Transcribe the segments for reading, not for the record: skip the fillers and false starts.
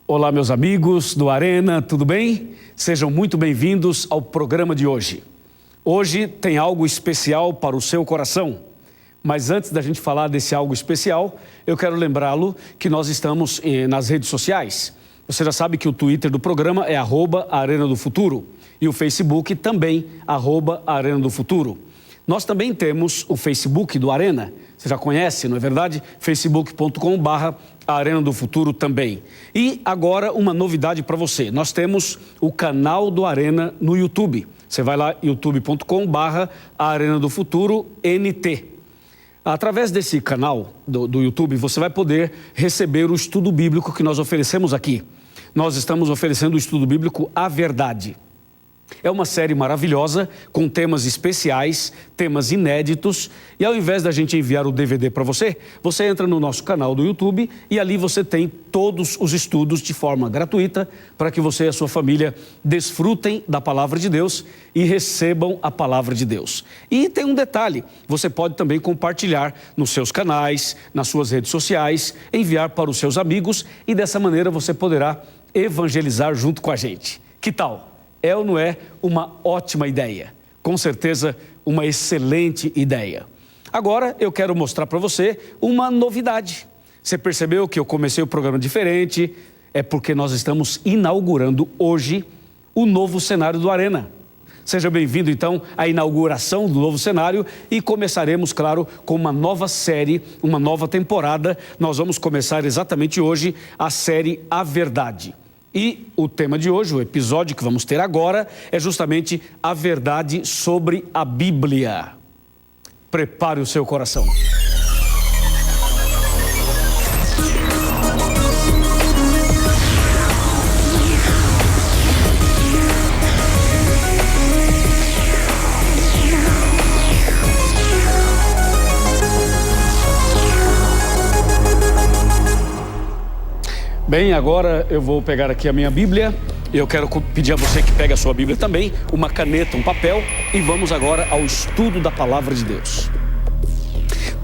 Olá, meus amigos do Arena, tudo bem? Sejam muito bem-vindos ao programa de hoje. Hoje tem algo especial para o seu coração. Mas antes da gente falar desse algo especial, eu quero lembrá-lo que nós estamos nas redes sociais. Você já sabe que o Twitter do programa é @Arena do Futuro e o Facebook também, @Arena do Futuro. Nós também temos o Facebook do Arena. Você já conhece, não é verdade? facebook.com/Arena do Futuro também. E agora uma novidade para você. Nós temos o canal do Arena no YouTube. Você vai lá, youtube.com/Arena do Futuro NT. Através desse canal do YouTube, você vai poder receber o estudo bíblico que nós oferecemos aqui. Nós estamos oferecendo o estudo bíblico A Verdade. É uma série maravilhosa, com temas especiais, temas inéditos, e ao invés da gente enviar o DVD para você, você entra no nosso canal do YouTube e ali você tem todos os estudos de forma gratuita para que você e a sua família desfrutem da palavra de Deus e recebam a palavra de Deus. E tem um detalhe, você pode também compartilhar nos seus canais, nas suas redes sociais, enviar para os seus amigos e dessa maneira você poderá evangelizar junto com a gente. Que tal? É ou não é uma ótima ideia? Com certeza, uma excelente ideia. Agora, eu quero mostrar para você uma novidade. Você percebeu que eu comecei o programa diferente? É porque nós estamos inaugurando hoje o novo cenário do Arena. Seja bem-vindo, então, à inauguração do novo cenário e começaremos, claro, com uma nova série, uma nova temporada. Nós vamos começar exatamente hoje a série A Verdade. E o tema de hoje, o episódio que vamos ter agora, é justamente a verdade sobre a Bíblia. Prepare o seu coração. Bem, agora eu vou pegar aqui a minha Bíblia. Eu quero pedir a você que pegue a sua Bíblia também, uma caneta, um papel, e vamos agora ao estudo da Palavra de Deus.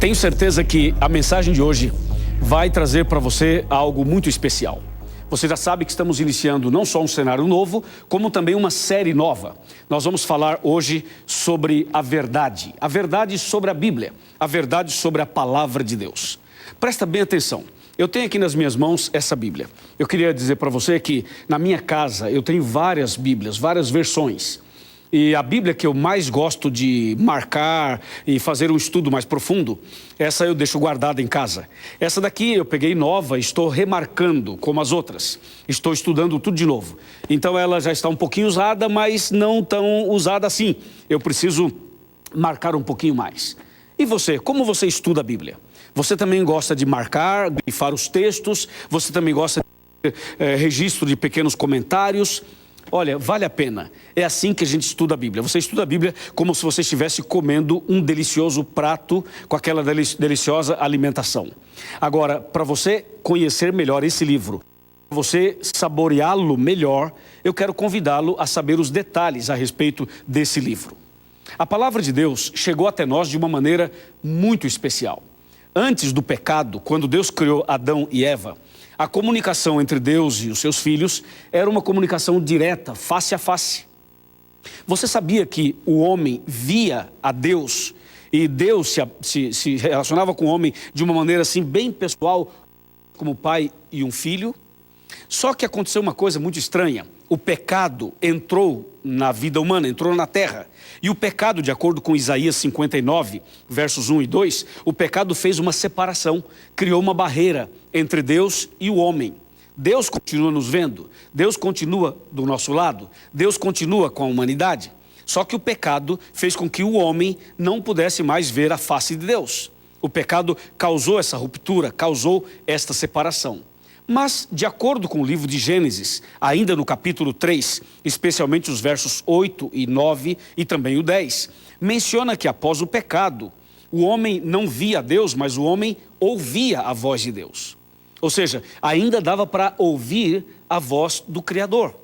Tenho certeza que a mensagem de hoje vai trazer para você algo muito especial. Você já sabe que estamos iniciando não só um cenário novo, como também uma série nova. Nós vamos falar hoje sobre a verdade sobre a Bíblia, a verdade sobre a Palavra de Deus. Presta bem atenção. Eu tenho aqui nas minhas mãos essa Bíblia. Eu queria dizer para você que na minha casa eu tenho várias Bíblias, várias versões. E a Bíblia que eu mais gosto de marcar e fazer um estudo mais profundo, essa eu deixo guardada em casa. Essa daqui eu peguei nova e estou remarcando como as outras. Estou estudando tudo de novo. Então ela já está um pouquinho usada, mas não tão usada assim. Eu preciso marcar um pouquinho mais. E você, como você estuda a Bíblia? Você também gosta de marcar, grifar os textos, você também gosta de registro de pequenos comentários. Olha, vale a pena. É assim que a gente estuda a Bíblia. Você estuda a Bíblia como se você estivesse comendo um delicioso prato com aquela deliciosa alimentação. Agora, para você conhecer melhor esse livro, para você saboreá-lo melhor, eu quero convidá-lo a saber os detalhes a respeito desse livro. A palavra de Deus chegou até nós de uma maneira muito especial. Antes do pecado, quando Deus criou Adão e Eva, a comunicação entre Deus e os seus filhos era uma comunicação direta, face a face. Você sabia que o homem via a Deus e Deus se relacionava com o homem de uma maneira assim bem pessoal, como pai e um filho? Só que aconteceu uma coisa muito estranha. O pecado entrou na vida humana, entrou na terra. E o pecado, de acordo com Isaías 59, versos 1 e 2, o pecado fez uma separação, criou uma barreira entre Deus e o homem. Deus continua nos vendo, Deus continua do nosso lado, Deus continua com a humanidade. Só que o pecado fez com que o homem não pudesse mais ver a face de Deus. O pecado causou essa ruptura, causou esta separação. Mas, de acordo com o livro de Gênesis, ainda no capítulo 3, especialmente os versos 8 e 9 e também o 10, menciona que após o pecado, o homem não via Deus, mas o homem ouvia a voz de Deus. Ou seja, ainda dava para ouvir a voz do Criador.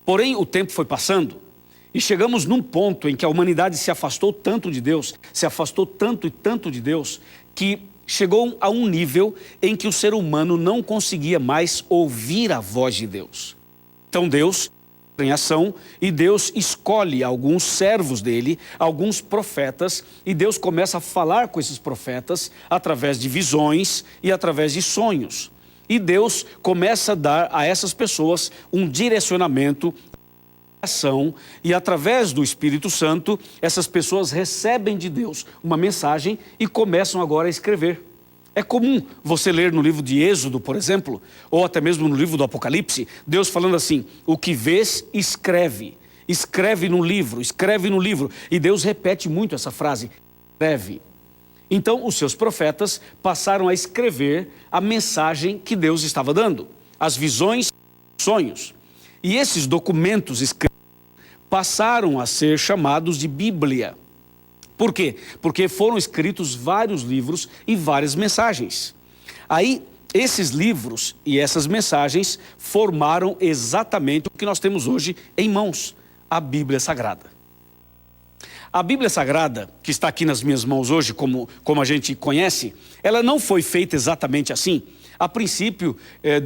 Porém, o tempo foi passando e chegamos num ponto em que a humanidade se afastou tanto de Deus, se afastou tanto e tanto de Deus, que chegou a um nível em que o ser humano não conseguia mais ouvir a voz de Deus. Então Deus em ação, e Deus escolhe alguns servos dele, alguns profetas, e Deus começa a falar com esses profetas através de visões e através de sonhos. E Deus começa a dar a essas pessoas um direcionamento, ação, e através do Espírito Santo, essas pessoas recebem de Deus uma mensagem e começam agora a escrever. É comum você ler no livro de Êxodo, por exemplo, ou até mesmo no livro do Apocalipse, Deus falando assim: o que vês, escreve. Escreve no livro, escreve no livro. E Deus repete muito essa frase, escreve. Então, os seus profetas passaram a escrever a mensagem que Deus estava dando, as visões, sonhos. E esses documentos escritos passaram a ser chamados de Bíblia. Por quê? Porque foram escritos vários livros e várias mensagens. Aí, esses livros e essas mensagens formaram exatamente o que nós temos hoje em mãos, a Bíblia Sagrada. A Bíblia Sagrada, que está aqui nas minhas mãos hoje, como a gente conhece, ela não foi feita exatamente assim. A princípio,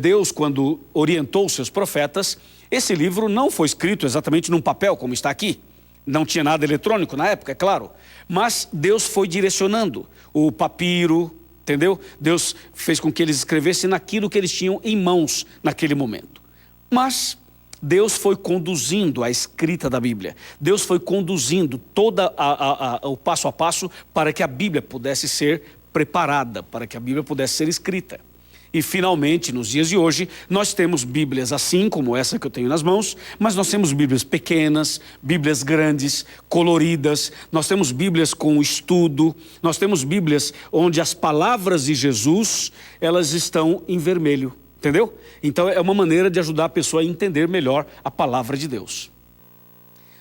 Deus, quando orientou os seus profetas, esse livro não foi escrito exatamente num papel, como está aqui. Não tinha nada eletrônico na época, é claro. Mas Deus foi direcionando o papiro, entendeu? Deus fez com que eles escrevessem naquilo que eles tinham em mãos naquele momento. Mas Deus foi conduzindo a escrita da Bíblia. Deus foi conduzindo todo o passo a passo para que a Bíblia pudesse ser preparada, para que a Bíblia pudesse ser escrita. E finalmente, nos dias de hoje, nós temos Bíblias assim como essa que eu tenho nas mãos, mas nós temos Bíblias pequenas, Bíblias grandes, coloridas, nós temos Bíblias com estudo, nós temos Bíblias onde as palavras de Jesus, elas estão em vermelho, entendeu? Então é uma maneira de ajudar a pessoa a entender melhor a palavra de Deus.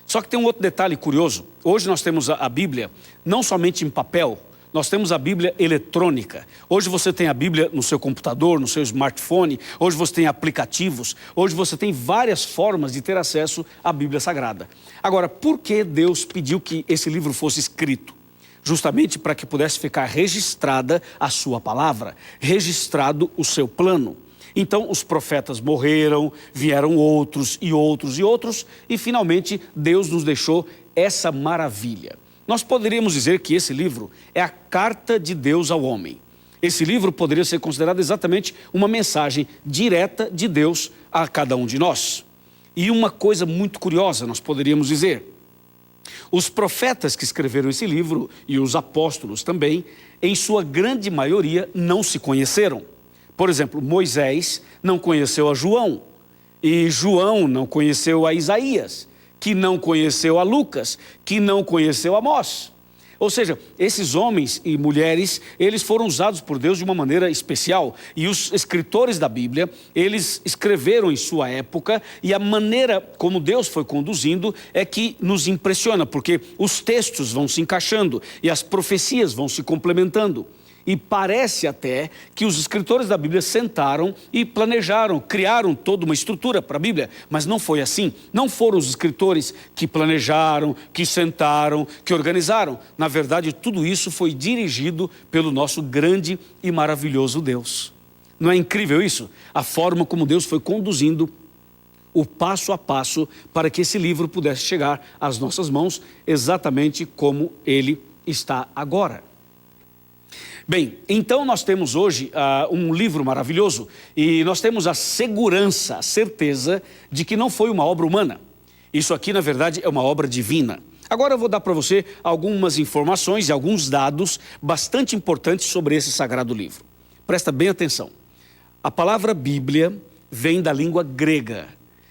Só que tem um outro detalhe curioso. Hoje nós temos a Bíblia não somente em papel, nós temos a Bíblia eletrônica. Hoje você tem a Bíblia no seu computador, no seu smartphone. Hoje você tem aplicativos. Hoje você tem várias formas de ter acesso à Bíblia Sagrada. Agora, por que Deus pediu que esse livro fosse escrito? Justamente para que pudesse ficar registrada a sua palavra, registrado o seu plano. Então os profetas morreram, vieram outros e outros e outros, e finalmente Deus nos deixou essa maravilha. Nós poderíamos dizer que esse livro é a carta de Deus ao homem. Esse livro poderia ser considerado exatamente uma mensagem direta de Deus a cada um de nós. E uma coisa muito curiosa nós poderíamos dizer: os profetas que escreveram esse livro, e os apóstolos também, em sua grande maioria não se conheceram. Por exemplo, Moisés não conheceu a João, e João não conheceu a Isaías, que não conheceu a Lucas, que não conheceu a Amós. Ou seja, esses homens e mulheres, eles foram usados por Deus de uma maneira especial. E os escritores da Bíblia, eles escreveram em sua época, e a maneira como Deus foi conduzindo é que nos impressiona, porque os textos vão se encaixando e as profecias vão se complementando. E parece até que os escritores da Bíblia sentaram e planejaram, criaram toda uma estrutura para a Bíblia, mas não foi assim. Não foram os escritores que planejaram, que sentaram, que organizaram. Na verdade, tudo isso foi dirigido pelo nosso grande e maravilhoso Deus. Não é incrível isso? A forma como Deus foi conduzindo o passo a passo para que esse livro pudesse chegar às nossas mãos exatamente como ele está agora. Bem, então nós temos hoje um livro maravilhoso, e nós temos a segurança, a certeza de que não foi uma obra humana. Isso aqui, na verdade, é uma obra divina. Agora eu vou dar para você algumas informações e alguns dados bastante importantes sobre esse sagrado livro. Presta bem atenção. A palavra Bíblia vem da língua grega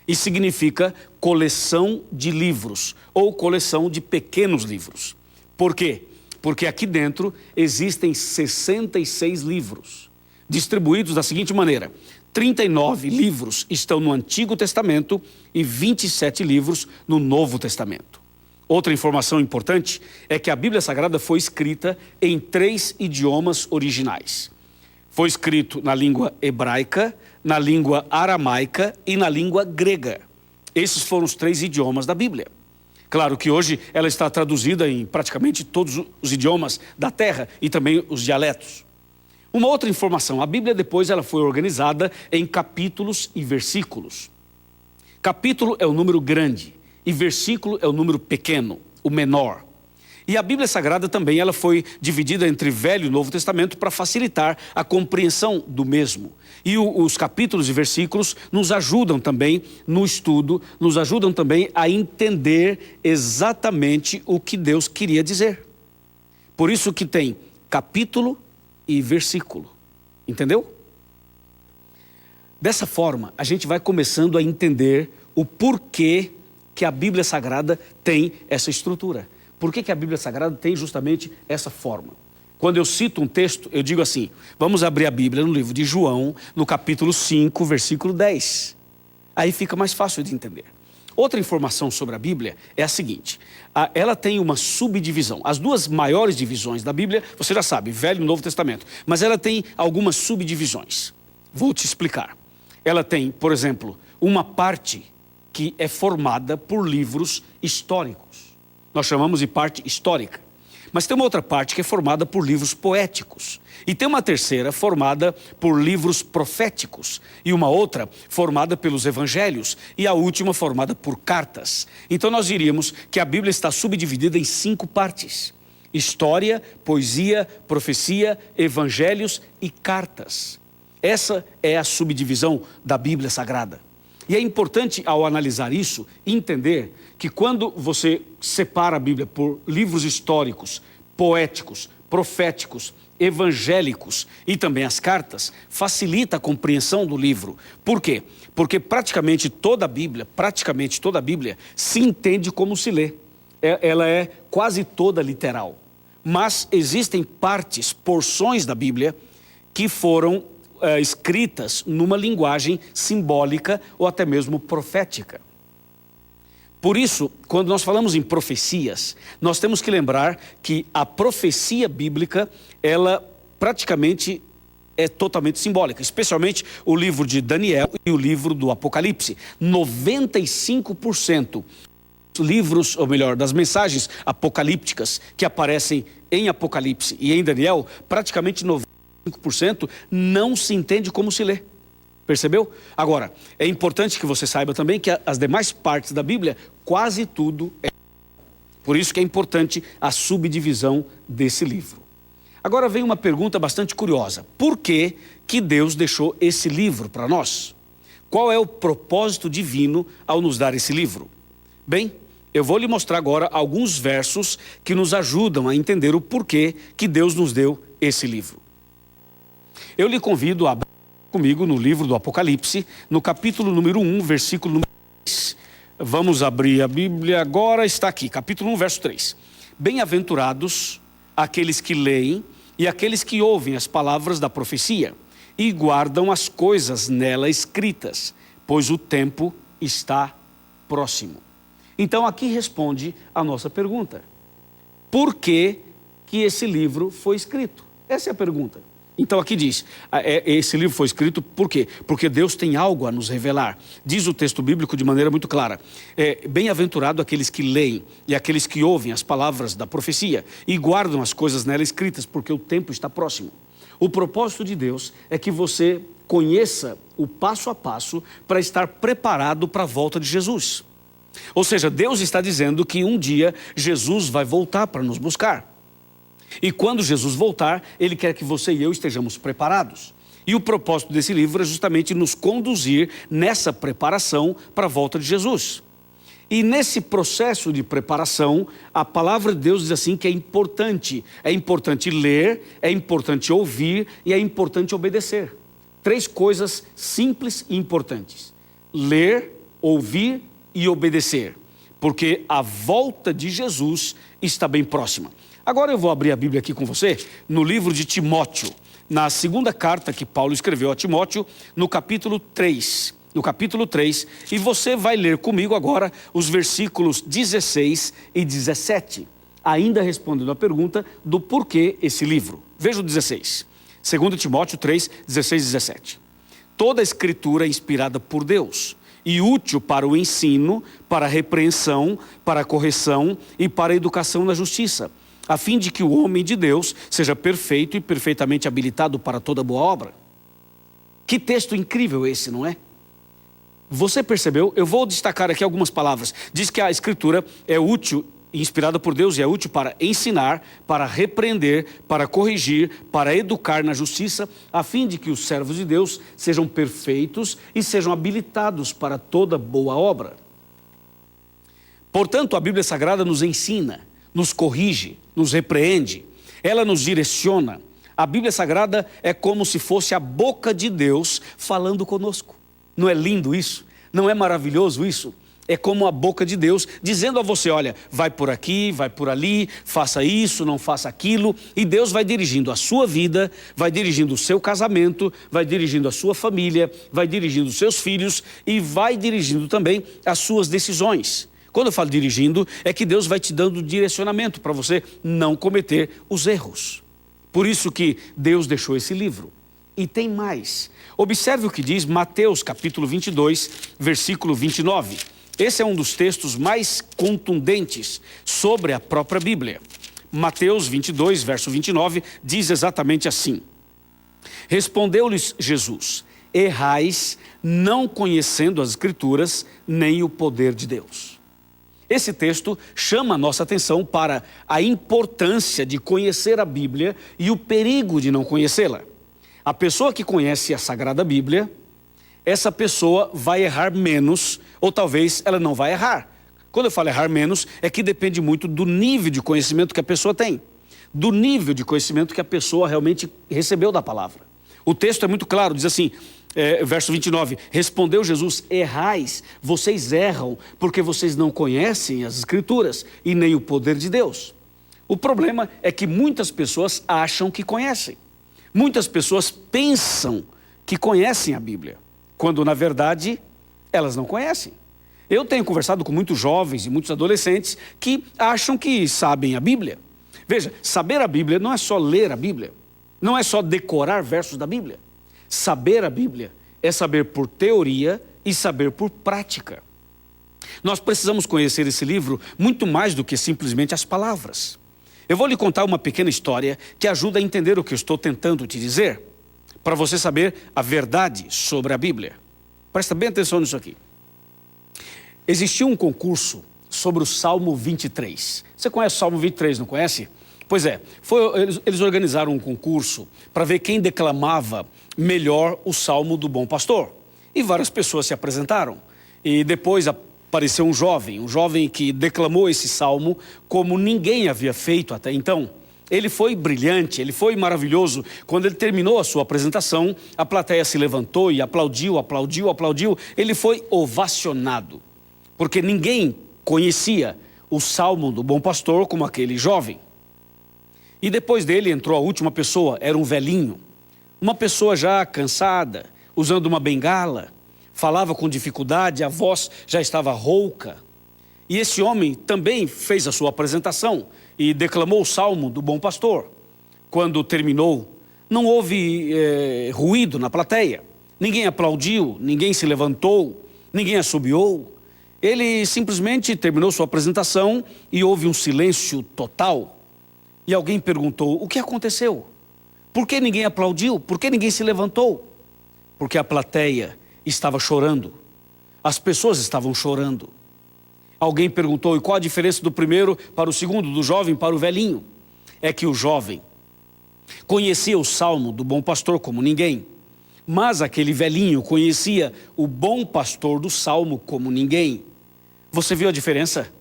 e significa coleção de livros ou coleção de pequenos livros. Por quê? Porque aqui dentro existem 66 livros, distribuídos da seguinte maneira: 39 livros estão no Antigo Testamento e 27 livros no Novo Testamento. Outra informação importante é que a Bíblia Sagrada foi escrita em 3 idiomas originais. Foi escrito na língua hebraica, na língua aramaica e na língua grega. Esses foram os 3 idiomas da Bíblia. Claro que hoje ela está traduzida em praticamente todos os idiomas da terra e também os dialetos. Uma outra informação, a Bíblia depois ela foi organizada em capítulos e versículos. Capítulo é o número grande e versículo é o número pequeno, o menor. E a Bíblia Sagrada também ela foi dividida entre Velho e Novo Testamento para facilitar a compreensão do mesmo. E os capítulos e versículos nos ajudam também no estudo, nos ajudam também a entender exatamente o que Deus queria dizer. Por isso que tem capítulo e versículo. Entendeu? Dessa forma, a gente vai começando a entender o porquê que a Bíblia Sagrada tem essa estrutura. Por que a Bíblia Sagrada tem justamente essa forma? Quando eu cito um texto, eu digo assim, vamos abrir a Bíblia no livro de João, no capítulo 5, versículo 10. Aí fica mais fácil de entender. Outra informação sobre a Bíblia é a seguinte, ela tem uma subdivisão. As duas maiores divisões da Bíblia, você já sabe, Velho e Novo Testamento, mas ela tem algumas subdivisões. Vou te explicar. Ela tem, por exemplo, uma parte que é formada por livros históricos. Nós chamamos de parte histórica. Mas tem uma outra parte que é formada por livros poéticos. E tem uma terceira formada por livros proféticos. E uma outra formada pelos evangelhos. E a última formada por cartas. Então nós diríamos que a Bíblia está subdividida em 5 partes. História, poesia, profecia, evangelhos e cartas. Essa é a subdivisão da Bíblia Sagrada. E é importante, ao analisar isso, entender que quando você separa a Bíblia por livros históricos, poéticos, proféticos, evangélicos e também as cartas, facilita a compreensão do livro. Por quê? Porque praticamente toda a Bíblia se entende como se lê. Ela é quase toda literal. Mas existem partes, porções da Bíblia que foram escritas numa linguagem simbólica ou até mesmo profética. Por isso, quando nós falamos em profecias, nós temos que lembrar que a profecia bíblica, ela praticamente é totalmente simbólica, especialmente o livro de Daniel e o livro do Apocalipse. 95% dos livros, ou melhor, das mensagens apocalípticas que aparecem em Apocalipse e em Daniel, praticamente 95% não se entende como se lê. Percebeu? Agora, é importante que você saiba também que as demais partes da Bíblia, quase tudo é. Por isso que é importante a subdivisão desse livro. Agora vem uma pergunta bastante curiosa. Por que Deus deixou esse livro para nós? Qual é o propósito divino ao nos dar esse livro? Bem, eu vou lhe mostrar agora alguns versos que nos ajudam a entender o porquê que Deus nos deu esse livro. Eu lhe convido a abrir comigo no livro do Apocalipse, no capítulo número 1, versículo número 3. Vamos abrir a Bíblia agora, está aqui, capítulo 1, verso 3. Bem-aventurados aqueles que leem e aqueles que ouvem as palavras da profecia e guardam as coisas nela escritas, pois o tempo está próximo. Então aqui responde a nossa pergunta. Por que esse livro foi escrito? Essa é a pergunta. Então aqui diz, esse livro foi escrito por quê? Porque Deus tem algo a nos revelar. Diz o texto bíblico de maneira muito clara. Bem-aventurado aqueles que leem e aqueles que ouvem as palavras da profecia e guardam as coisas nela escritas, porque o tempo está próximo. O propósito de Deus é que você conheça o passo a passo para estar preparado para a volta de Jesus. Ou seja, Deus está dizendo que um dia Jesus vai voltar para nos buscar. E quando Jesus voltar, Ele quer que você e eu estejamos preparados. E o propósito desse livro é justamente nos conduzir nessa preparação para a volta de Jesus. E nesse processo de preparação, a palavra de Deus diz assim que é importante. É importante ler, é importante ouvir e é importante obedecer. 3 coisas simples e importantes. Ler, ouvir e obedecer. Porque a volta de Jesus está bem próxima. Agora eu vou abrir a Bíblia aqui com você, no livro de Timóteo, na segunda carta que Paulo escreveu a Timóteo, no capítulo 3. No capítulo 3, e você vai ler comigo agora os versículos 16 e 17, ainda respondendo a pergunta do porquê esse livro. Veja o 16, 2 Timóteo 3, 16 e 17. Toda a escritura é inspirada por Deus e útil para o ensino, para a repreensão, para a correção e para a educação na justiça, a fim de que o homem de Deus seja perfeito e perfeitamente habilitado para toda boa obra. Que texto incrível esse, não é? Você percebeu? Eu vou destacar aqui algumas palavras. Diz que a Escritura é útil, inspirada por Deus, e é útil para ensinar, para repreender, para corrigir, para educar na justiça, a fim de que os servos de Deus sejam perfeitos e sejam habilitados para toda boa obra. Portanto, a Bíblia Sagrada nos ensina, nos corrige, nos repreende, ela nos direciona. A Bíblia Sagrada é como se fosse a boca de Deus falando conosco. Não é lindo isso? Não é maravilhoso isso? É como a boca de Deus dizendo a você, olha, vai por aqui, vai por ali, faça isso, não faça aquilo. E Deus vai dirigindo a sua vida, vai dirigindo o seu casamento, vai dirigindo a sua família, vai dirigindo os seus filhos e vai dirigindo também as suas decisões. Quando eu falo dirigindo, é que Deus vai te dando direcionamento para você não cometer os erros. Por isso que Deus deixou esse livro. E tem mais. Observe o que diz Mateus capítulo 22, versículo 29. Esse é um dos textos mais contundentes sobre a própria Bíblia. Mateus 22, verso 29, diz exatamente assim. Respondeu-lhes Jesus, errais, não conhecendo as Escrituras, nem o poder de Deus. Esse texto chama a nossa atenção para a importância de conhecer a Bíblia e o perigo de não conhecê-la. A pessoa que conhece a Sagrada Bíblia, essa pessoa vai errar menos, ou talvez ela não vai errar. Quando eu falo errar menos, é que depende muito do nível de conhecimento que a pessoa tem, do nível de conhecimento que a pessoa realmente recebeu da palavra. O texto é muito claro, diz assim, verso 29, respondeu Jesus, errais, vocês erram porque vocês não conhecem as Escrituras e nem o poder de Deus. O problema é que muitas pessoas acham que conhecem. Muitas pessoas pensam que conhecem a Bíblia, quando na verdade elas não conhecem. Eu tenho conversado com muitos jovens e muitos adolescentes que acham que sabem a Bíblia. Veja, saber a Bíblia não é só ler a Bíblia, não é só decorar versos da Bíblia. Saber a Bíblia é saber por teoria e saber por prática. Nós precisamos conhecer esse livro muito mais do que simplesmente as palavras. Eu vou lhe contar uma pequena história que ajuda a entender o que eu estou tentando te dizer, para você saber a verdade sobre a Bíblia. Presta bem atenção nisso aqui. Existia um concurso sobre o Salmo 23. Você conhece o Salmo 23, não conhece? Pois é, eles organizaram um concurso para ver quem declamava melhor o Salmo do Bom Pastor. E várias pessoas se apresentaram. E depois apareceu um jovem que declamou esse salmo como ninguém havia feito até então. Ele foi brilhante, ele foi maravilhoso. Quando ele terminou a sua apresentação, a plateia se levantou e aplaudiu. Ele foi ovacionado, porque ninguém conhecia o Salmo do Bom Pastor como aquele jovem. E depois dele entrou a última pessoa, era um velhinho. Uma pessoa já cansada, usando uma bengala, falava com dificuldade, a voz já estava rouca. E esse homem também fez a sua apresentação e declamou o Salmo do Bom Pastor. Quando terminou, não houve ruído na plateia. Ninguém aplaudiu, ninguém se levantou, ninguém assobiou. Ele simplesmente terminou sua apresentação e houve um silêncio total. E alguém perguntou, o que aconteceu? Por que ninguém aplaudiu? Por que ninguém se levantou? Porque a plateia estava chorando. As pessoas estavam chorando. Alguém perguntou, e qual a diferença do primeiro para o segundo, do jovem para o velhinho? É que o jovem conhecia o Salmo do Bom Pastor como ninguém, mas aquele velhinho conhecia o Bom Pastor do Salmo como ninguém. Você viu a diferença?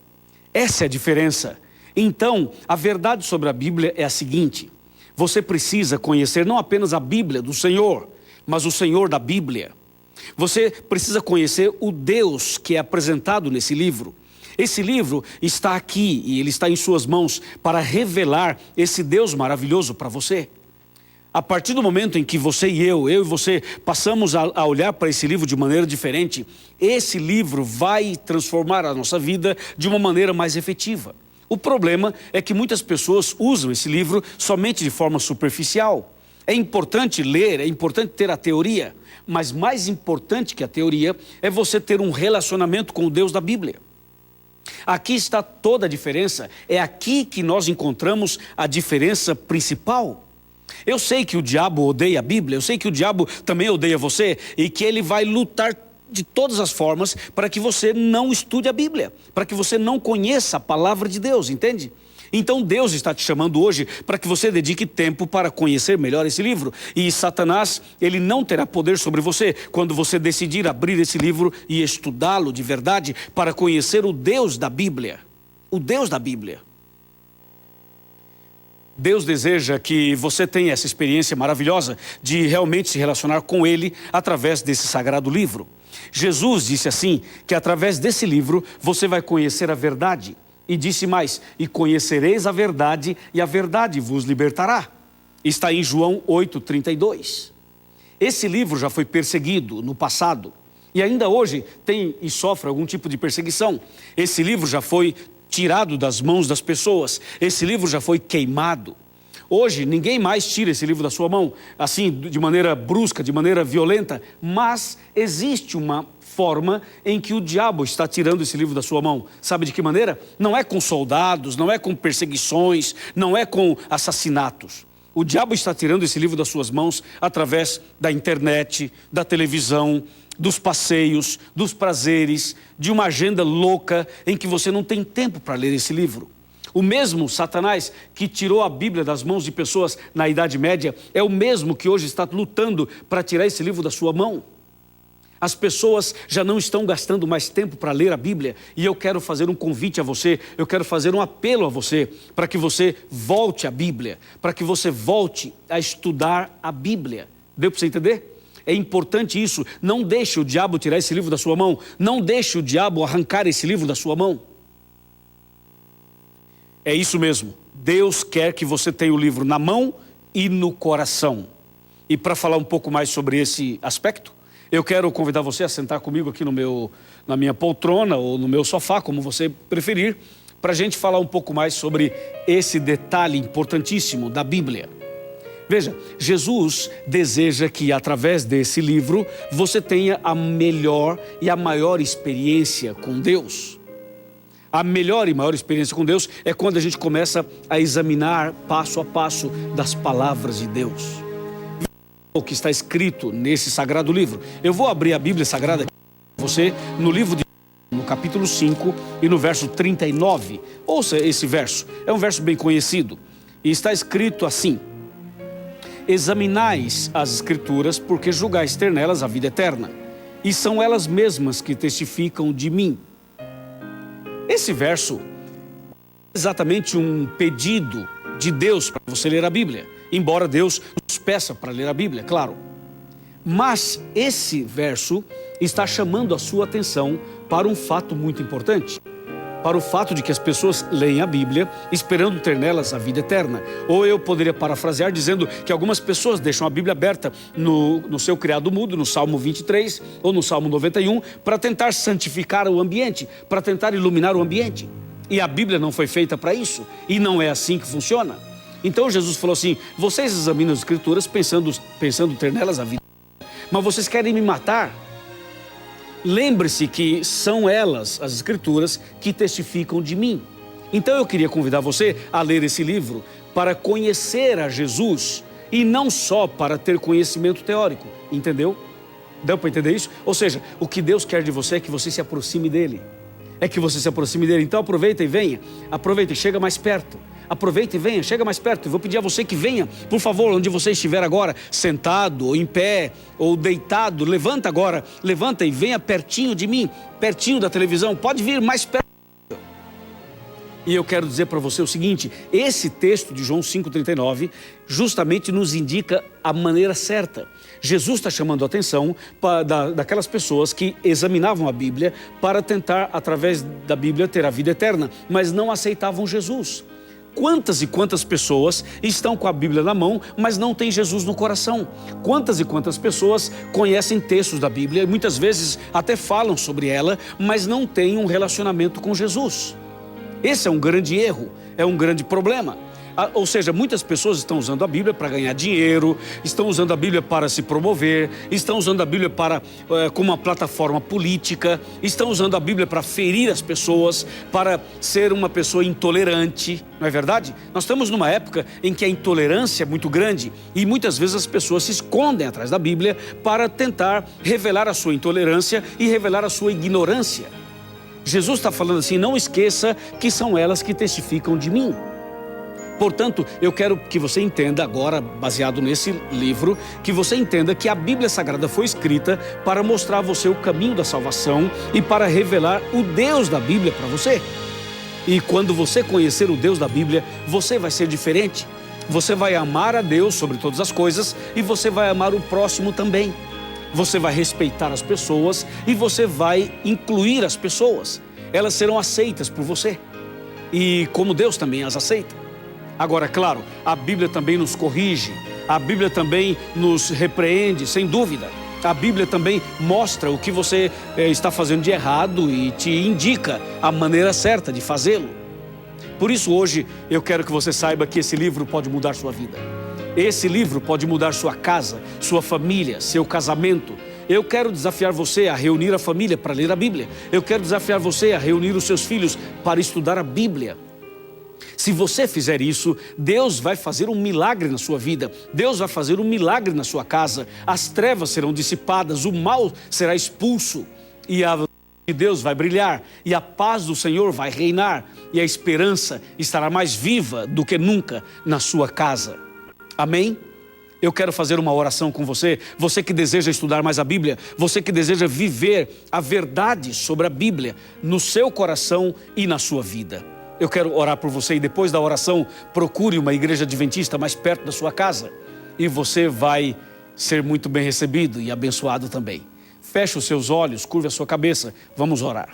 Essa é a diferença. Então, a verdade sobre a Bíblia é a seguinte: você precisa conhecer não apenas a Bíblia do Senhor, mas o Senhor da Bíblia. Você precisa conhecer o Deus que é apresentado nesse livro. Esse livro está aqui e ele está em suas mãos para revelar esse Deus maravilhoso para você. A partir do momento em que você e eu e você passamos a olhar para esse livro de maneira diferente, esse livro vai transformar a nossa vida de uma maneira mais efetiva. O problema é que muitas pessoas usam esse livro somente de forma superficial. É importante ler, é importante ter a teoria, mas mais importante que a teoria é você ter um relacionamento com o Deus da Bíblia. Aqui está toda a diferença. É aqui que nós encontramos a diferença principal. Eu sei que o diabo odeia a Bíblia, eu sei que o diabo também odeia você e que ele vai lutar de todas as formas para que você não estude a Bíblia, para que você não conheça a palavra de Deus, entende? Então Deus está te chamando hoje para que você dedique tempo para conhecer melhor esse livro. E Satanás, ele não terá poder sobre você quando você decidir abrir esse livro e estudá-lo de verdade para conhecer o Deus da Bíblia. O Deus da Bíblia. Deus deseja que você tenha essa experiência maravilhosa de realmente se relacionar com Ele através desse sagrado livro. Jesus disse assim, que através desse livro você vai conhecer a verdade. E disse mais, e conhecereis a verdade, e a verdade vos libertará. Está em João 8:32. Esse livro já foi perseguido no passado, e ainda hoje tem e sofre algum tipo de perseguição. Esse livro já foi tirado das mãos das pessoas, esse livro já foi queimado. Hoje ninguém mais tira esse livro da sua mão, assim, de maneira brusca, de maneira violenta, mas existe uma forma em que o diabo está tirando esse livro da sua mão. Sabe de que maneira? Não é com soldados, não é com perseguições, não é com assassinatos. O diabo está tirando esse livro das suas mãos através da internet, da televisão, dos passeios, dos prazeres, de uma agenda louca em que você não tem tempo para ler esse livro. O mesmo Satanás que tirou a Bíblia das mãos de pessoas na Idade Média é o mesmo que hoje está lutando para tirar esse livro da sua mão. As pessoas já não estão gastando mais tempo para ler a Bíblia e eu quero fazer um convite a você, eu quero fazer um apelo a você para que você volte à Bíblia, para que você volte a estudar a Bíblia. Deu para você entender? É importante isso. Não deixe o diabo tirar esse livro da sua mão, não deixe o diabo arrancar esse livro da sua mão. É isso mesmo. Deus quer que você tenha o livro na mão e no coração. E para falar um pouco mais sobre esse aspecto, eu quero convidar você a sentar comigo aqui na minha poltrona ou no meu sofá, como você preferir, para a gente falar um pouco mais sobre esse detalhe importantíssimo da Bíblia. Veja, Jesus deseja que através desse livro você tenha a melhor e a maior experiência com Deus. A melhor e maior experiência com Deus é quando a gente começa a examinar passo a passo das palavras de Deus. O que está escrito nesse sagrado livro. Eu vou abrir a Bíblia Sagrada aqui para você no livro de no capítulo 5 e no verso 39. Ouça esse verso, é um verso bem conhecido. E está escrito assim: examinais as Escrituras, porque julgais ter nelas a vida eterna, e são elas mesmas que testificam de mim. Esse verso é exatamente um pedido de Deus para você ler a Bíblia, embora Deus nos peça para ler a Bíblia, claro. Mas esse verso está chamando a sua atenção para um fato muito importante, para o fato de que as pessoas leem a Bíblia esperando ter nelas a vida eterna. Ou eu poderia parafrasear dizendo que algumas pessoas deixam a Bíblia aberta no seu criado mudo, no Salmo 23 ou no Salmo 91, para tentar santificar o ambiente, para tentar iluminar o ambiente. E a Bíblia não foi feita para isso, e não é assim que funciona. Então Jesus falou assim: vocês examinam as Escrituras pensando ter nelas a vida, mas vocês querem me matar. Lembre-se que são elas, as Escrituras, que testificam de mim. Então eu queria convidar você a ler esse livro para conhecer a Jesus e não só para ter conhecimento teórico, entendeu? Deu para entender isso? Ou seja, o que Deus quer de você é que você se aproxime dele. É que você se aproxime dele. Então aproveita e venha, aproveita e chega mais perto. Aproveita e venha, chega mais perto. Eu vou pedir a você que venha, por favor, onde você estiver agora, sentado, ou em pé, ou deitado, levanta agora, levanta e venha pertinho de mim, pertinho da televisão, pode vir mais perto. E eu quero dizer para você o seguinte: esse texto de João 5,39 justamente nos indica a maneira certa. Jesus está chamando a atenção daquelas pessoas que examinavam a Bíblia para tentar, através da Bíblia, ter a vida eterna, mas não aceitavam Jesus. Quantas e quantas pessoas estão com a Bíblia na mão, mas não têm Jesus no coração? Quantas e quantas pessoas conhecem textos da Bíblia e muitas vezes até falam sobre ela, mas não têm um relacionamento com Jesus? Esse é um grande erro, é um grande problema. Ou seja, muitas pessoas estão usando a Bíblia para ganhar dinheiro, estão usando a Bíblia para se promover, estão usando a Bíblia como uma plataforma política, estão usando a Bíblia para ferir as pessoas, para ser uma pessoa intolerante, não é verdade? Nós estamos numa época em que a intolerância é muito grande e muitas vezes as pessoas se escondem atrás da Bíblia para tentar revelar a sua intolerância e revelar a sua ignorância. Jesus está falando assim: não esqueça que são elas que testificam de mim. Portanto, eu quero que você entenda agora, baseado nesse livro, que você entenda que a Bíblia Sagrada foi escrita para mostrar a você o caminho da salvação e para revelar o Deus da Bíblia para você. E quando você conhecer o Deus da Bíblia, você vai ser diferente. Você vai amar a Deus sobre todas as coisas e você vai amar o próximo também. Você vai respeitar as pessoas e você vai incluir as pessoas. Elas serão aceitas por você. E como Deus também as aceita. Agora, claro, a Bíblia também nos corrige, a Bíblia também nos repreende, sem dúvida. A Bíblia também mostra o que você está fazendo de errado e te indica a maneira certa de fazê-lo. Por isso, hoje, eu quero que você saiba que esse livro pode mudar sua vida. Esse livro pode mudar sua casa, sua família, seu casamento. Eu quero desafiar você a reunir a família para ler a Bíblia. Eu quero desafiar você a reunir os seus filhos para estudar a Bíblia. Se você fizer isso, Deus vai fazer um milagre na sua vida. Deus vai fazer um milagre na sua casa. As trevas serão dissipadas, o mal será expulso e a luz de Deus vai brilhar e a paz do Senhor vai reinar e a esperança estará mais viva do que nunca na sua casa. Amém? Eu quero fazer uma oração com você, você que deseja estudar mais a Bíblia, você que deseja viver a verdade sobre a Bíblia no seu coração e na sua vida. Eu quero orar por você e depois da oração, procure uma igreja adventista mais perto da sua casa e você vai ser muito bem recebido e abençoado também. Feche os seus olhos, curve a sua cabeça, vamos orar.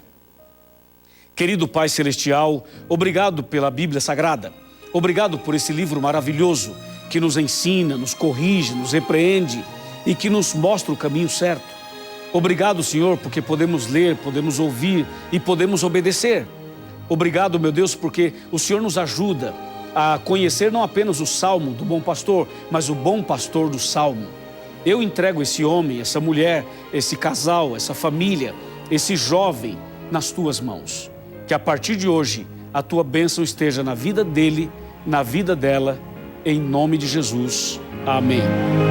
Querido Pai Celestial, obrigado pela Bíblia Sagrada, obrigado por esse livro maravilhoso que nos ensina, nos corrige, nos repreende e que nos mostra o caminho certo. Obrigado, Senhor, porque podemos ler, podemos ouvir e podemos obedecer. Obrigado, meu Deus, porque o Senhor nos ajuda a conhecer não apenas o Salmo do bom pastor, mas o bom pastor do Salmo. Eu entrego esse homem, essa mulher, esse casal, essa família, esse jovem nas tuas mãos. Que a partir de hoje a tua bênção esteja na vida dele, na vida dela, em nome de Jesus. Amém.